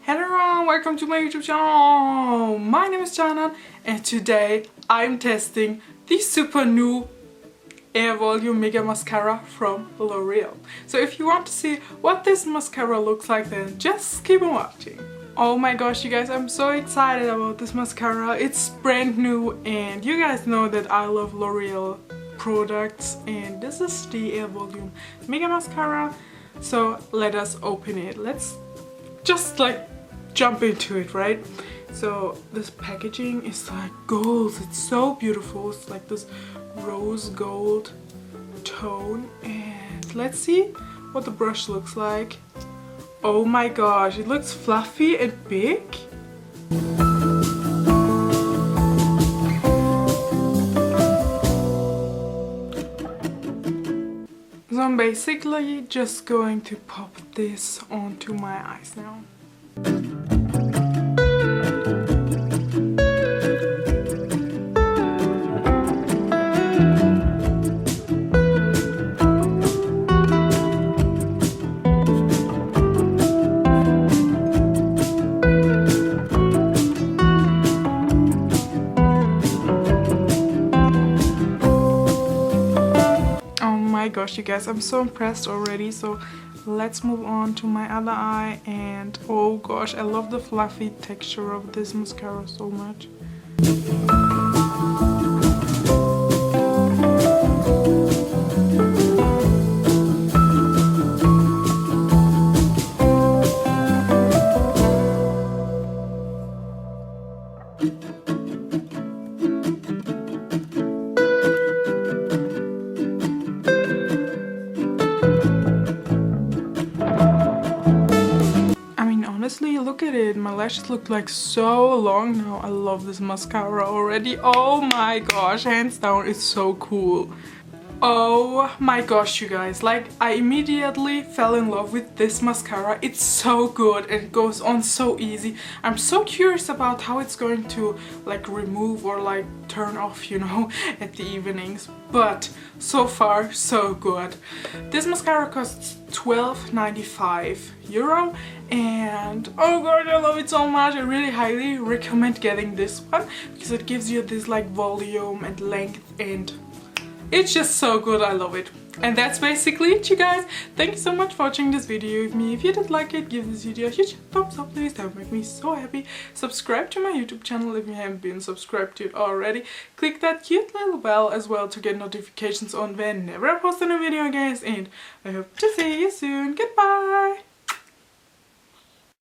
Hello everyone, welcome to my YouTube channel. My name is Canan and today I'm testing the super new Air Volume Mega Mascara from L'Oreal. So if you want to see what this mascara looks like, then just keep on watching. Oh my gosh, you guys, I'm so excited about this mascara. It's brand new and you guys know that I love L'Oreal products, and this is the Air Volume Mega Mascara. So let us open it. Let's just like jump into it, right? So this packaging is like gold. It's so beautiful. It's like this rose gold tone, and let's see what the brush looks like. Oh my gosh, it looks fluffy and big. So I'm basically just going to pop this onto my eyes now. Oh my gosh, you guys, I'm so impressed already. So let's move on to my other eye, and oh gosh, I love the fluffy texture of this mascara so much. Honestly, look at it. My lashes look like so long now. I love this mascara already. Oh my gosh, hands down, it's so cool. Oh my gosh, you guys, like I immediately fell in love with this mascara. It's so good and it goes on so easy. I'm so curious about how it's going to like remove or like turn off, you know, at the evenings. But so far, so good. This mascara costs €12.95 and oh god, I love it so much. I really highly recommend getting this one because it gives you this like volume and length, and it's just so good. I love it. And that's basically it, you guys. Thank you so much for watching this video with me. If you did like it, give this video a huge thumbs up, please. That would make me so happy. Subscribe to my YouTube channel if you haven't been subscribed to it already. Click that cute little bell as well to get notifications on whenever I post a new video, guys. And I hope to see you soon. Goodbye!